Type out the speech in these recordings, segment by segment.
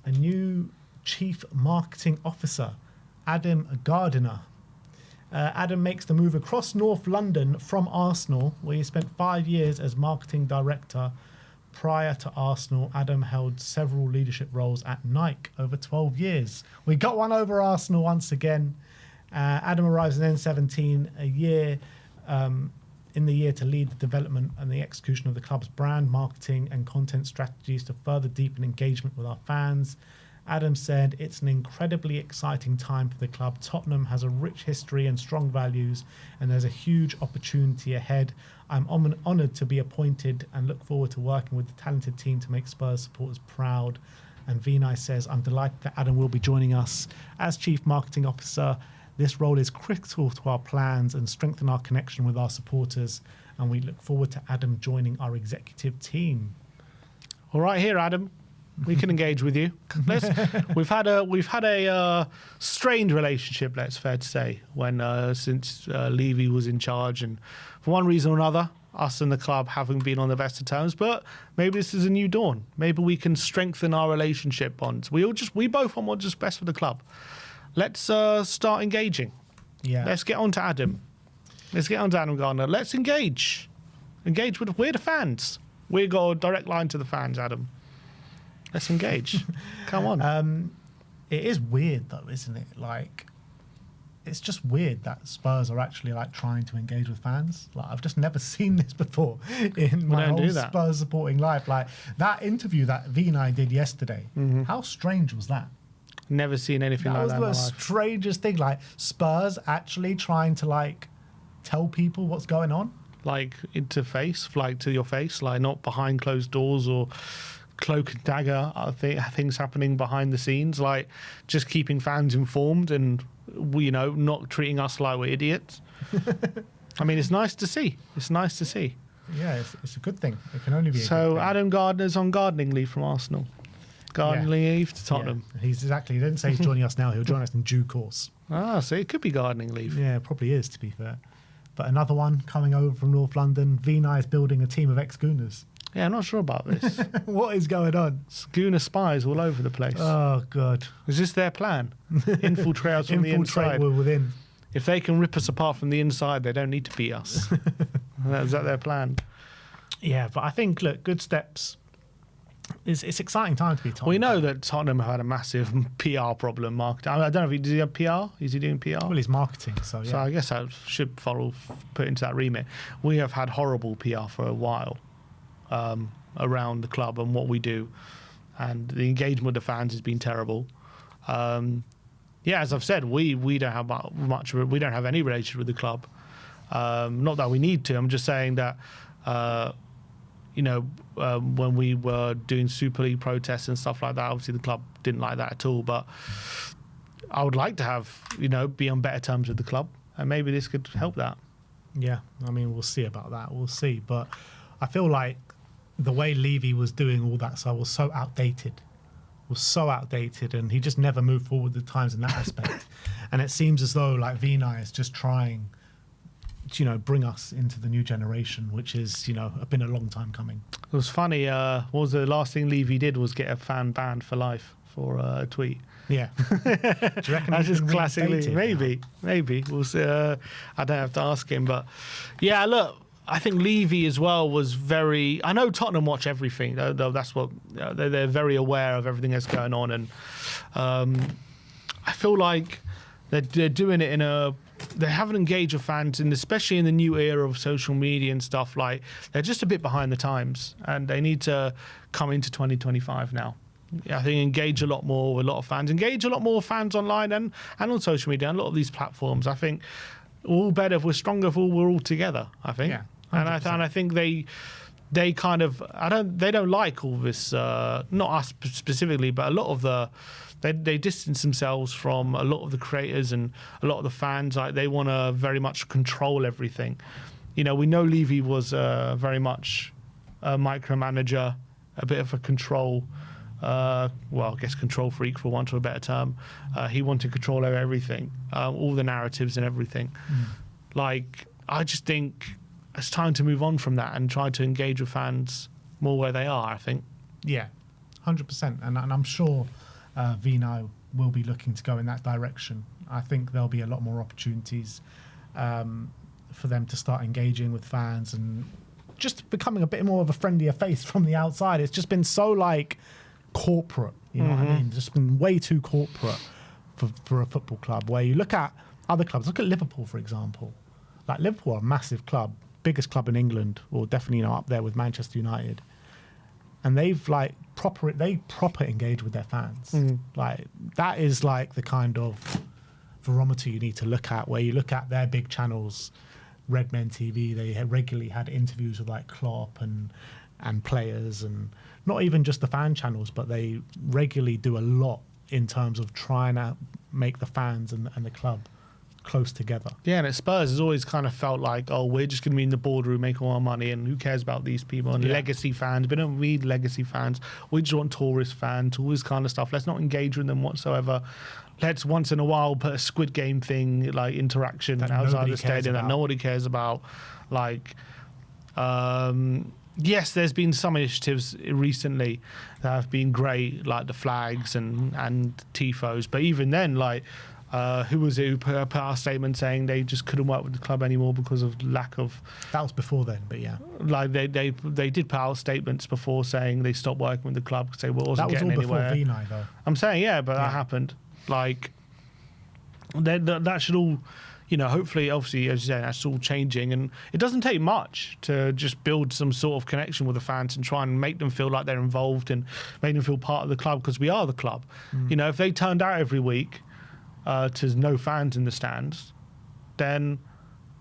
a new Chief Marketing Officer, Adam Gardiner. Adam makes the move across North London from Arsenal, where he spent 5 years as marketing director. Prior to Arsenal, Adam held several leadership roles at Nike over 12 years. We got one over Arsenal once again. Adam arrives in N17 in the year to lead the development and the execution of the club's brand, marketing and content strategies to further deepen engagement with our fans. Adam said, "It's an incredibly exciting time for the club. Tottenham has a rich history and strong values, and there's a huge opportunity ahead. I'm honoured to be appointed and look forward to working with the talented team to make Spurs supporters proud." And Vinay says, "I'm delighted that Adam will be joining us as Chief Marketing Officer. This role is critical to our plans and strengthen our connection with our supporters, and we look forward to Adam joining our executive team." All right, here, Adam. We can engage with you. We've had a strained relationship, that's fair to say, since Levy was in charge, and for one reason or another, us and the club haven't been on the best of terms. But maybe this is a new dawn. Maybe we can strengthen our relationship bonds. We both want what's just best for the club. Let's start engaging. Yeah. Let's get on to Adam. Let's get on to Adam Gardner. Let's engage. We're the fans. We've got a direct line to the fans, Adam. Let's engage. Come on. It is weird though, isn't it? Like, it's just weird that Spurs are actually like trying to engage with fans. Like, I've just never seen this before in my whole Spurs supporting life. Like, that interview that Vinay did yesterday, how strange was that? Never seen anything like that. That was the strangest thing. Like, Spurs actually trying to like tell people what's going on. Like, to your face, like not behind closed doors or cloak and dagger things happening behind the scenes, like just keeping fans informed and not treating us like we're idiots. I mean, it's nice to see. Yeah, it's a good thing. It can only be a good thing. Adam Gardner's on gardening leave from Arsenal. Gardening leave to Tottenham. Yeah. He didn't say he's joining us now. He'll join us in due course. So it could be gardening leave. Yeah, it probably is, to be fair. But another one coming over from North London. Vinay is building a team of ex-Gooners. Yeah, I'm not sure about this. What is going on? Gooner spies all over the place. Oh, God. Is this their plan? Infiltrate us from the inside? Infiltrate within. If they can rip us apart from the inside, they don't need to beat us. Is that their plan? Yeah, but I think, look, good steps. It's exciting time to be Tottenham. We know that Tottenham have had a massive PR problem. Marketing. I don't know if does he have PR? Is he doing PR? Well, he's marketing, so yeah. So I guess that should put into that remit. We have had horrible PR for a while around the club and what we do, and the engagement with the fans has been terrible. As I've said, we don't have much. We don't have any relationship with the club. Not that we need to. I'm just saying that. When we were doing Super League protests and stuff like that, obviously the club didn't like that at all. But I would like to have, be on better terms with the club, and maybe this could help that. Yeah, I mean, we'll see about that. We'll see. But I feel like the way Levy was doing all that stuff was so outdated. And he just never moved forward with the times in that aspect. And it seems as though like Vinay is just trying bring us into the new generation, which is, been a long time coming. It was funny. What was the last thing Levy did was get a fan banned for life for a tweet. Yeah. Do you reckon that's just classically? Maybe. We'll see. I don't have to ask him, but yeah, look, I think Levy as well was very. I know Tottenham watch everything. Though that's what they're very aware of everything that's going on, and I feel like they're doing it in a. They haven't engaged with fans, and especially in the new era of social media and stuff, like they're just a bit behind the times, and they need to come into 2025 now. I think engage a lot more with a lot of fans, engage a lot more fans online and on social media, and a lot of these platforms. I think all better if we're stronger if we're all together. I think, yeah, and I think they kind of they don't like all this. Not us specifically, but a lot of they distance themselves from a lot of the creators and a lot of the fans. Like they want to very much control everything. We know Levy was very much a micromanager, a bit of a control. I guess control freak for want of a better term. He wanted control over everything, all the narratives and everything. Like I just think it's time to move on from that and try to engage with fans more where they are. I think. Yeah, 100%, and I'm sure Vino will be looking to go in that direction. I think there'll be a lot more opportunities for them to start engaging with fans and just becoming a bit more of a friendlier face from the outside. It's just been so like corporate, you know what I mean? It's just been way too corporate for a football club. Where you look at other clubs, look at Liverpool, for example. Like Liverpool are a massive club, biggest club in England, or definitely, you know, up there with Manchester United. And they've like proper engage with their fans. Like that is like the kind of barometer you need to look at, where you look at their big channels, Redmen TV. They regularly had interviews with like Klopp and players, and not even just the fan channels, but they regularly do a lot in terms of trying to make the fans and the club close together. Yeah, and at Spurs, it's always kind of felt like, oh, we're just going to be in the boardroom making all our money, and who cares about these people and legacy fans? We don't need legacy fans. We just want tourist fans, all this kind of stuff. Let's not engage with them whatsoever. Let's once in a while put a Squid Game thing, like interaction That outside nobody the stadium cares that nobody cares about. Like, yes, there's been some initiatives recently that have been great, like the flags and tifos. But even then, like, who was it who put out a statement saying they just couldn't work with the club anymore because of lack of... That was before then, but yeah. Like, they did put out statements before saying they stopped working with the club because they wasn't getting anywhere. That was all before Vinay, though. I'm saying, yeah, but that happened. Like, that should all... You know, hopefully, obviously, as you say, that's all changing. And it doesn't take much to just build some sort of connection with the fans and try and make them feel like they're involved and make them feel part of the club, because we are the club. You know, if they turned out every week to no fans in the stands, then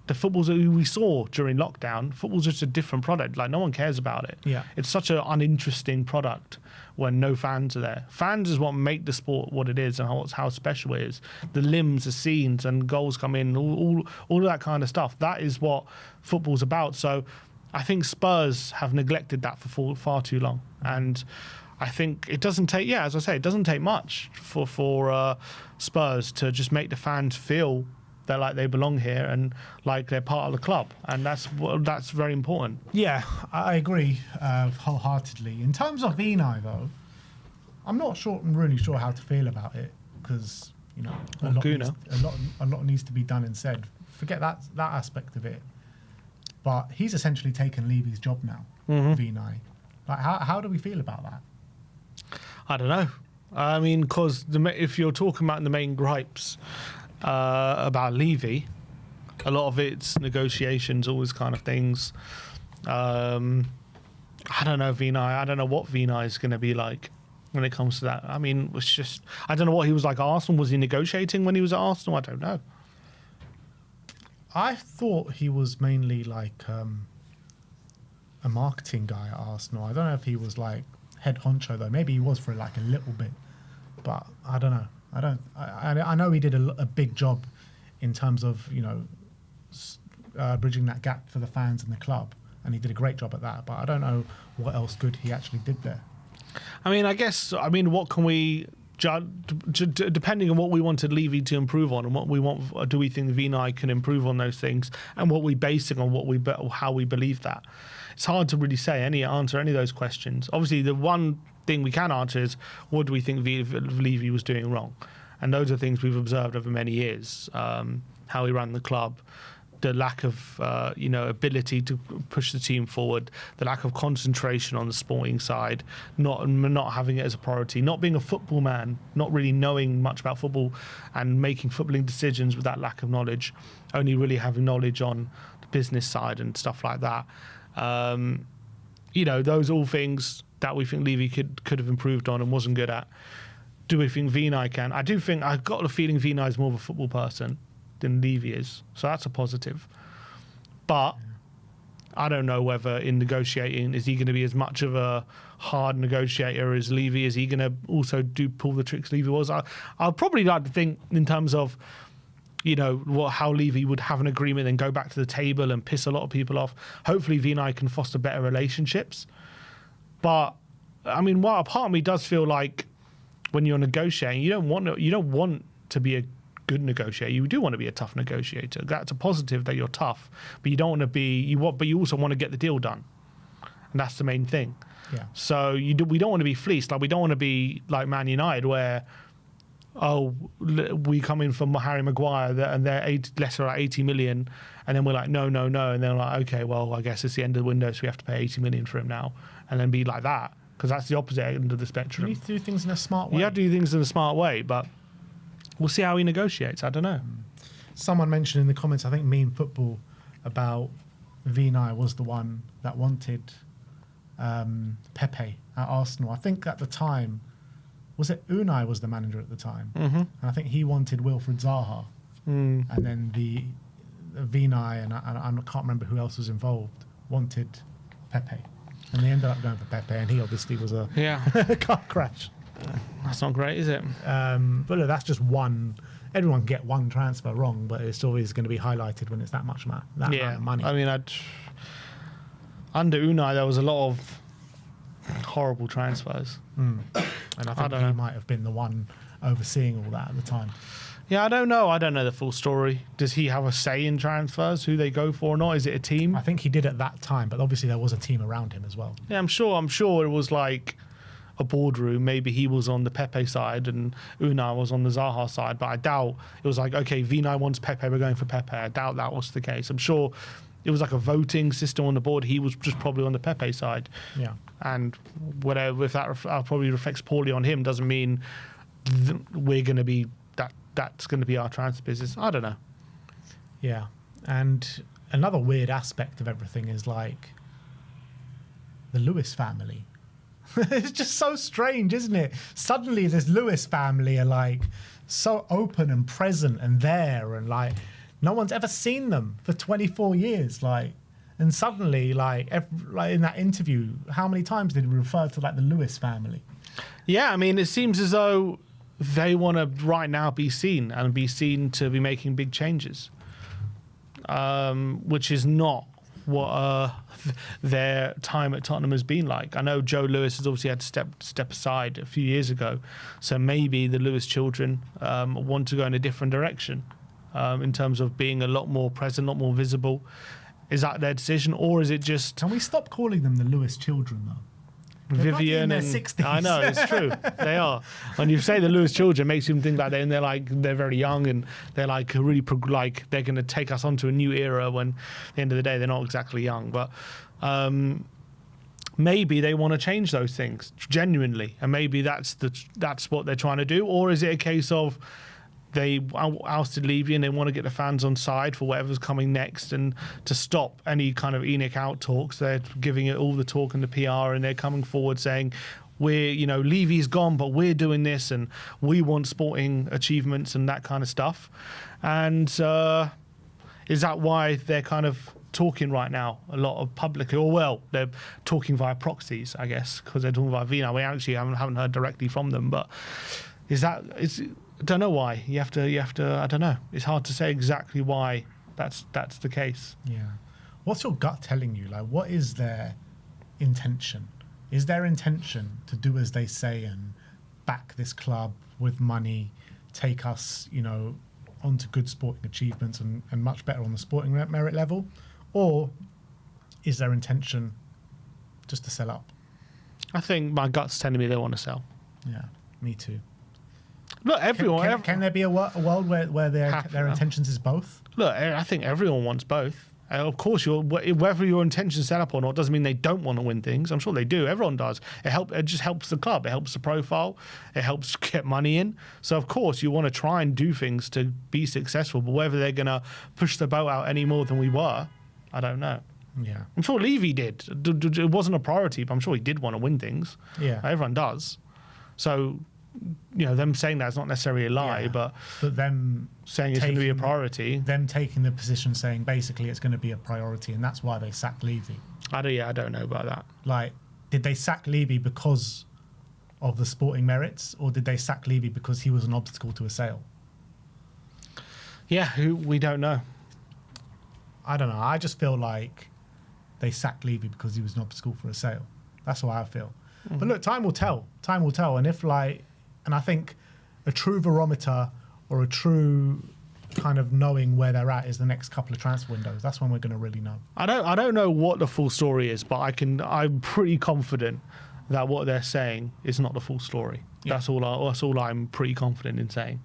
the footballs that we saw during lockdown, football's just a different product. Like, no one cares about it. Yeah. It's such an uninteresting product when no fans are there. Fans is what make the sport what it is and how special it is. The limbs, the scenes, and goals come in, all of that kind of stuff. That is what football's about. So I think Spurs have neglected that for far too long. And I think it doesn't take, as I say, it doesn't take much for Spurs to just make the fans feel they're like they belong here and like they're part of the club, and that's very important. Yeah, I agree wholeheartedly. In terms of Vinay, though, I'm not really sure how to feel about it, because you know a lot needs to be done and said. Forget that aspect of it, but he's essentially taken Levy's job now. Vinay, like how do we feel about that? I don't know. I mean, because if you're talking about the main gripes about Levy, a lot of it's negotiations, all these kind of things. I don't know Vinay. I don't know what Vinay is going to be like when it comes to that. I mean, it's just, I don't know what he was like at Arsenal. Was he negotiating when he was at Arsenal? I don't know. I thought he was mainly like a marketing guy at Arsenal. I don't know if he was like head honcho though. Maybe he was for like a little bit, but I don't know. I know he did a big job in terms of, you know, bridging that gap for the fans and the club, and he did a great job at that. But I don't know what else good he actually did there. I mean, what can we judge, depending on what we wanted Levy to improve on and what we want? Do we think Vinay can improve on those things, and what we basing on how we believe that? It's hard to really answer any of those questions. Obviously, the one thing we can answer is, what do we think Levy was doing wrong? And those are things we've observed over many years. How he ran the club, the lack of ability to push the team forward, the lack of concentration on the sporting side, not having it as a priority, not being a football man, not really knowing much about football and making footballing decisions with that lack of knowledge, only really having knowledge on the business side and stuff like that. Those are all things that we think Levy could have improved on and wasn't good at. Do we think Vinay can? I've got the feeling Vinay is more of a football person than Levy is, so that's a positive. But I don't know whether in negotiating, is he going to be as much of a hard negotiator as Levy? Is he going to also pull the tricks Levy was? I'd probably like to think in terms of, how Levy would have an agreement and go back to the table and piss a lot of people off. Hopefully Vinay can foster better relationships. But I mean, a part of me does feel like when you're negotiating, you don't want to be a good negotiator. You do want to be a tough negotiator. That's a positive that you're tough, but you don't want to be. But you also want to get the deal done, and that's the main thing. Yeah. So we don't want to be fleeced. Like, we don't want to be like Man United, where we come in from Harry Maguire and they're lesser at 80 million, and then we're like, no, and they're like, okay, well, I guess it's the end of the window, so we have to pay 80 million for him now, and then be like that, because that's the opposite end of the spectrum. You need to do things in a smart way. You have to do things in a smart way, but we'll see how he negotiates. I don't know. Someone mentioned in the comments, I think Mean Football, about Vinay was the one that wanted Pepe at Arsenal. I think at the time, was it Unai was the manager at the time? Mm-hmm. And I think he wanted Wilfred Zaha. And then the Vinay, and I can't remember who else was involved, wanted Pepe. And they ended up going for Pepe, and he obviously was a car crash. That's not great, is it? But look, that's just one. Everyone can get one transfer wrong, but it's always going to be highlighted when it's that much amount of money. I mean, under Unai, there was a lot of horrible transfers. And I think he might have been the one overseeing all that at the time. Yeah, I don't know. I don't know the full story. Does he have a say in transfers, who they go for or not? Is it a team? I think he did at that time, but obviously there was a team around him as well. Yeah, I'm sure it was like a boardroom. Maybe he was on the Pepe side and Unai was on the Zaha side, but I doubt it was like, okay, Vinay wants Pepe, we're going for Pepe. I doubt that was the case. I'm sure it was like a voting system on the board. He was just probably on the Pepe side. Yeah. And whatever, if that probably reflects poorly on him, doesn't mean we're going to be that's going to be our transfer business. I don't know. Yeah. And another weird aspect of everything is like the Lewis family. It's just so strange, isn't it? Suddenly this Lewis family are like so open and present and there, and like no one's ever seen them for 24 years. Like, and suddenly like in that interview, how many times did he refer to like the Lewis family? Yeah, I mean, it seems as though they want to right now be seen to be making big changes, which is not what their time at Tottenham has been like. I know Joe Lewis has obviously had to step aside a few years ago, so maybe the Lewis children want to go in a different direction in terms of being a lot more present, a lot more visible. Is that their decision, or is it just... Can we stop calling them the Lewis children, though? Vivian in and their 60s. I know, it's true. They are. When you say the Lewis children, it makes you think like they're very young and they're like really they're going to take us onto a new era. When at the end of the day they're not exactly young, but maybe they want to change those things genuinely, and maybe that's what they're trying to do. Or is it a case of they ousted Levy and they want to get the fans on side for whatever's coming next, and to stop any kind of ENIC out talks, they're giving it all the talk and the PR, and they're coming forward saying, Levy's gone, but we're doing this, and we want sporting achievements and that kind of stuff. And is that why they're kind of talking right now a lot of publicly? Or, well, they're talking via proxies, I guess, because they're talking via Vina. We actually haven't heard directly from them, but I don't know why. You have to. I don't know. It's hard to say exactly why that's the case. Yeah. What's your gut telling you? Like, what is their intention? Is their intention to do as they say and back this club with money, take us, onto good sporting achievements and much better on the sporting merit level, or is their intention just to sell up? I think my gut's telling me they want to sell. Yeah, me too. Look, everyone. Can there be a world where their intentions is both? Look, I think everyone wants both. Of course, whether your intention is set up or not doesn't mean they don't want to win things. I'm sure they do. Everyone does. It just helps the club. It helps the profile. It helps get money in. So, of course, you want to try and do things to be successful. But whether they're going to push the boat out any more than we were, I don't know. Yeah. I'm sure Levy did. It wasn't a priority, but I'm sure he did want to win things. Yeah. Everyone does. So... them saying that's not necessarily a lie, but them saying it's going to be a priority. Them taking the position saying basically it's going to be a priority, and that's why they sacked Levy. I don't know about that. Like, did they sack Levy because of the sporting merits, or did they sack Levy because he was an obstacle to a sale? Yeah, we don't know. I don't know. I just feel like they sacked Levy because he was an obstacle for a sale. That's what I feel. Mm-hmm. But look, time will tell. Time will tell. And I think a true barometer or a true kind of knowing where they're at is the next couple of transfer windows. That's when we're going to really know. I don't know what the full story is, but I'm pretty confident that what they're saying is not the full story. Yeah. That's all I'm pretty confident in saying.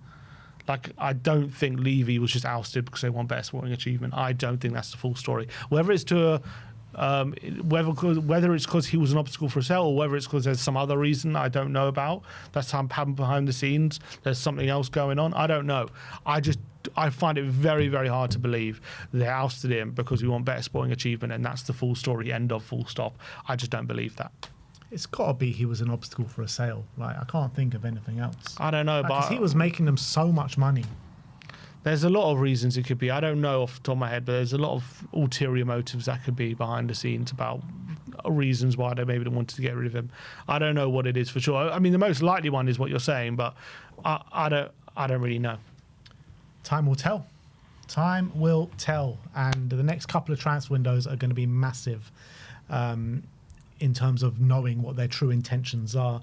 Like, I don't think Levy was just ousted because they want better sporting achievement. I don't think that's the full story. Whether it's whether it's because he was an obstacle for a sale or whether it's because there's some other reason I don't know about, that's happened behind the scenes, there's something else going on, I don't know. I find it very, very hard to believe they ousted him because we want better sporting achievement and that's the full story, end of, full stop. I just don't believe that. It's got to be he was an obstacle for a sale. Like, I can't think of anything else. I don't know, but he was making them so much money. There's a lot of reasons it could be. I don't know off the top of my head, but there's a lot of ulterior motives that could be behind the scenes about reasons why they maybe wanted to get rid of him. I don't know what it is for sure. I mean, the most likely one is what you're saying, but I don't really know. Time will tell. Time will tell. And the next couple of transfer windows are going to be massive. In terms of knowing what their true intentions are.